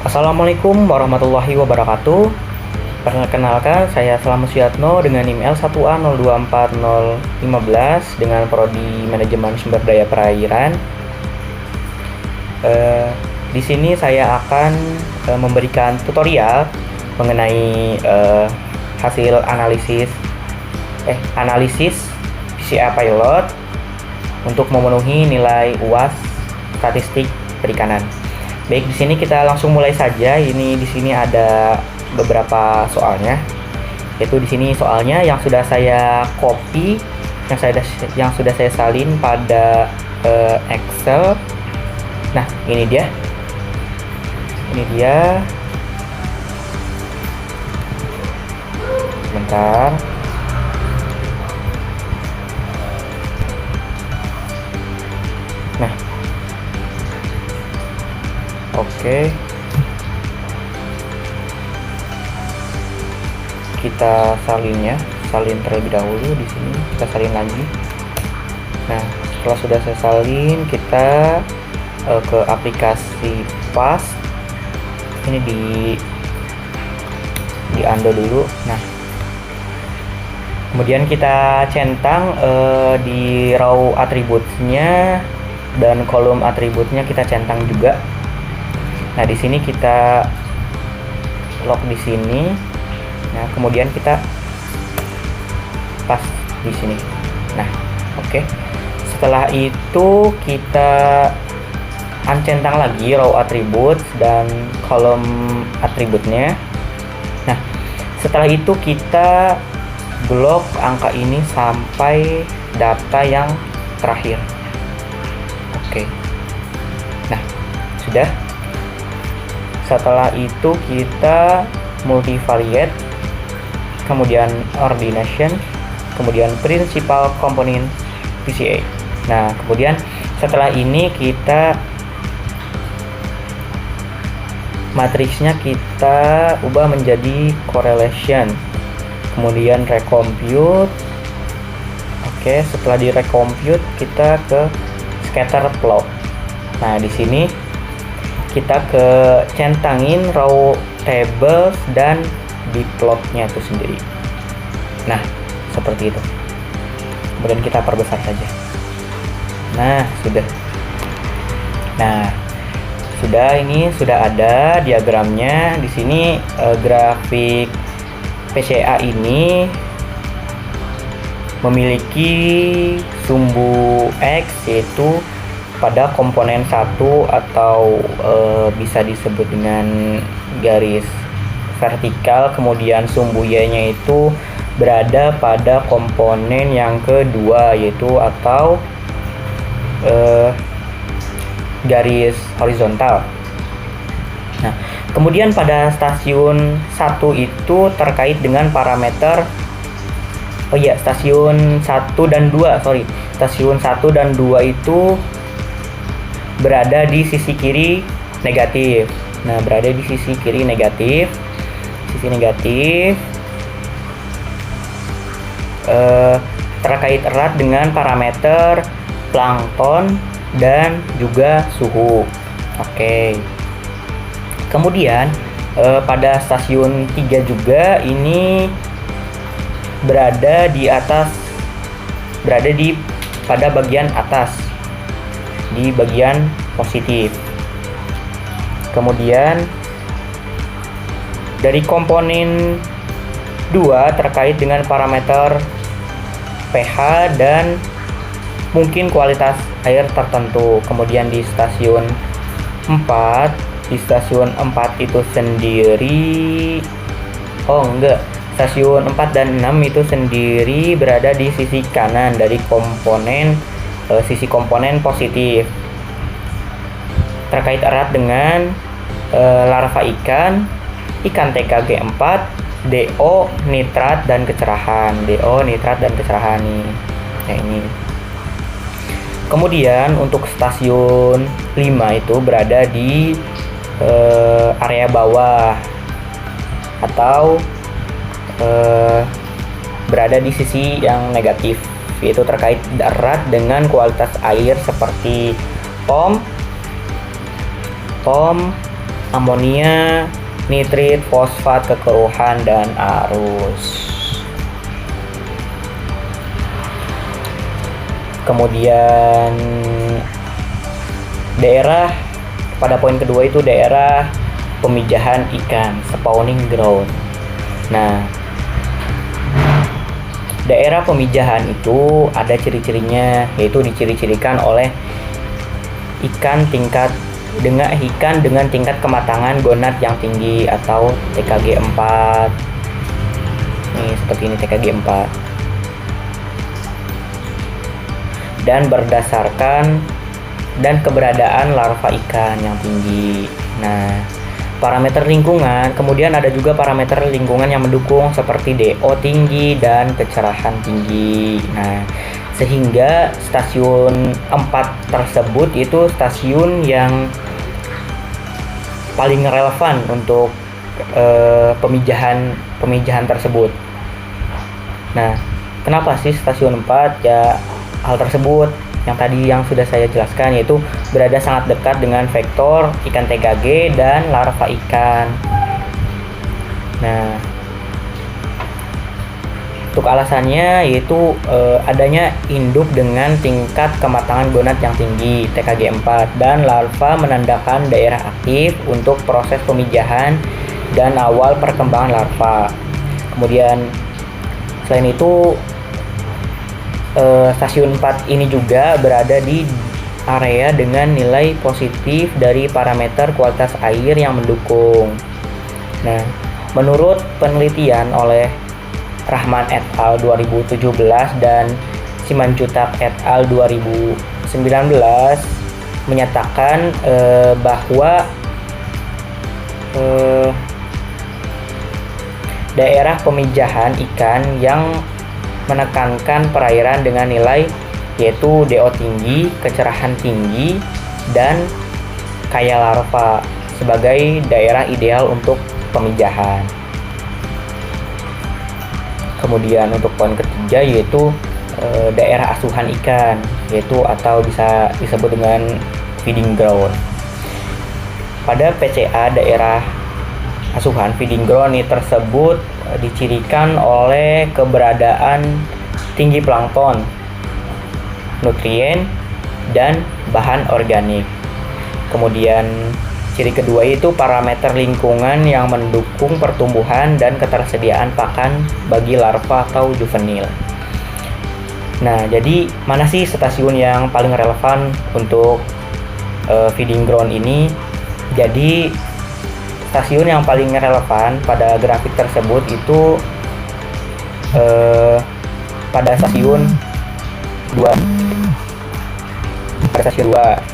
Assalamualaikum warahmatullahi wabarakatuh. Perkenalkan, saya Selamat Suyatno dengan NIM L1A024015 dengan Prodi Manajemen Sumber Daya Perairan. Di sini saya akan memberikan tutorial mengenai hasil analisis PCA Pilot untuk memenuhi nilai UAS statistik perikanan. Baik, di sini kita langsung mulai saja. Di sini ada beberapa soalnya. Yaitu di sini soalnya yang sudah saya copy, yang sudah saya salin pada Excel. Nah, ini dia. Bentar. Nah, oke. Kita salin terlebih dahulu. Di sini kita salin lagi. Nah, setelah sudah saya salin, kita ke aplikasi PAS. Ini di undo dulu. Nah, kemudian kita centang di row atributnya dan kolom atributnya kita centang juga. Nah, di sini kita lock di sini. Nah, kemudian kita pas di sini. Nah, oke. Setelah itu kita uncentang lagi row atribut dan kolom atributnya. Nah, setelah itu kita blok angka ini sampai data yang terakhir. Oke. Nah, sudah. Setelah itu kita multivariate, kemudian ordination, kemudian principal component PCA. Nah, kemudian setelah ini kita matriksnya kita ubah menjadi correlation, kemudian recompute. Oke, setelah di recompute kita ke scatter plot. Nah, di sini kita ke centangin row tables dan di plotnya itu sendiri. Nah, seperti itu. Kemudian kita perbesar saja. Nah, sudah. Nah, ini sudah ada diagramnya. Di sini grafik PCA ini memiliki sumbu X, yaitu pada komponen 1 atau bisa disebut dengan garis vertikal, kemudian sumbu Y-nya itu berada pada komponen yang kedua, yaitu atau garis horizontal. Nah, kemudian pada stasiun 1 itu terkait dengan parameter stasiun 1 dan 2 itu berada di sisi kiri negatif. Nah, berada di sisi kiri negatif. Terkait erat dengan parameter plankton dan juga suhu. Oke. Kemudian pada stasiun 3 juga ini berada pada bagian atas, di bagian positif. Kemudian dari komponen 2 terkait dengan parameter pH dan mungkin kualitas air tertentu. Kemudian di stasiun 4 itu sendiri stasiun 4 dan 6 itu sendiri berada di sisi kanan dari sisi komponen positif, terkait erat dengan larva ikan TKG4, DO, nitrat dan kecerahan nih. Nah, ini. Kemudian untuk stasiun 5 itu berada di area bawah atau berada di sisi yang negatif, yaitu terkait erat dengan kualitas air seperti POM, amonia, nitrit, fosfat, kekeruhan, dan arus. Kemudian daerah pada poin kedua itu daerah pemijahan ikan, spawning ground. Nah, daerah pemijahan itu ada ciri-cirinya, yaitu diciri-cirikan oleh ikan dengan tingkat kematangan gonad yang tinggi atau TKG 4. Nih, seperti ini TKG 4. Dan berdasarkan dan keberadaan larva ikan yang tinggi. Nah, parameter lingkungan, kemudian ada juga parameter lingkungan yang mendukung seperti DO tinggi dan kecerahan tinggi. Nah, sehingga stasiun 4 tersebut itu stasiun yang paling relevan untuk pemijahan tersebut. Nah, kenapa sih stasiun 4? Ya, hal tersebut yang sudah saya jelaskan, yaitu berada sangat dekat dengan vektor ikan TKG dan larva ikan. Nah, untuk alasannya yaitu adanya induk dengan tingkat kematangan gonad yang tinggi TKG 4 dan larva menandakan daerah aktif untuk proses pemijahan dan awal perkembangan larva. Kemudian selain itu stasiun 4 ini juga berada di area dengan nilai positif dari parameter kualitas air yang mendukung. Nah, menurut penelitian oleh Rahman et al. 2017 dan Simanjuntak et al. 2019 menyatakan bahwa daerah pemijahan ikan yang menekankan perairan dengan nilai yaitu DO tinggi, kecerahan tinggi, dan kaya larva sebagai daerah ideal untuk pemijahan. Kemudian untuk poin ketiga yaitu daerah asuhan ikan, yaitu atau bisa disebut dengan feeding ground. Pada PCA daerah asuhan feeding ground ini tersebut dicirikan oleh keberadaan tinggi plankton, nutrien, dan bahan organik. Kemudian ciri kedua itu parameter lingkungan yang mendukung pertumbuhan dan ketersediaan pakan bagi larva atau juvenil. Nah, jadi mana sih stasiun yang paling relevan untuk feeding ground ini? Jadi stasiun yang paling relevan pada grafik tersebut itu pada stasiun 2.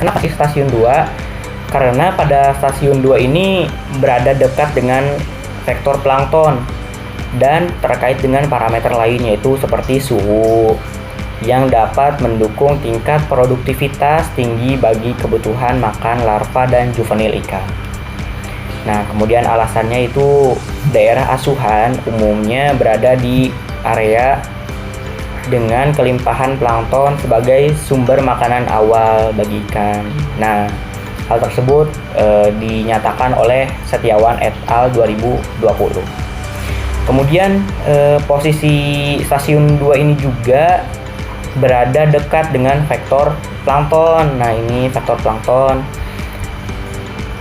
Kenapa sih stasiun 2? Karena pada stasiun 2 ini berada dekat dengan vektor plankton dan terkait dengan parameter lain, yaitu seperti suhu yang dapat mendukung tingkat produktivitas tinggi bagi kebutuhan makan larva dan juvenil ikan. Nah, kemudian alasannya itu daerah asuhan umumnya berada di area dengan kelimpahan plankton sebagai sumber makanan awal bagi ikan. Nah, hal tersebut dinyatakan oleh Setiawan et al. 2020. Kemudian posisi stasiun 2 ini juga berada dekat dengan vektor plankton. Nah, ini vektor plankton.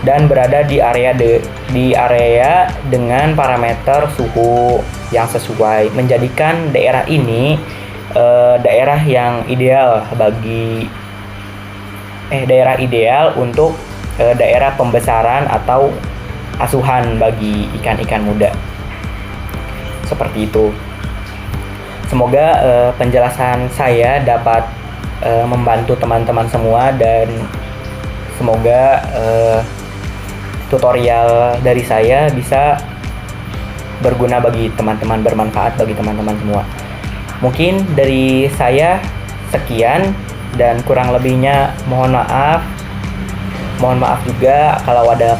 Dan berada di area dengan parameter suhu yang sesuai, menjadikan daerah ini daerah yang ideal untuk daerah pembesaran atau asuhan bagi ikan-ikan muda. Seperti itu. Semoga penjelasan saya dapat membantu teman-teman semua, dan semoga tutorial dari saya bisa berguna bagi teman-teman, bermanfaat bagi teman-teman semua. Mungkin dari saya sekian, dan kurang lebihnya mohon maaf. Mohon maaf juga kalau ada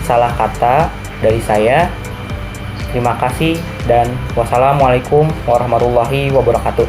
salah kata dari saya. Terima kasih dan wassalamualaikum warahmatullahi wabarakatuh.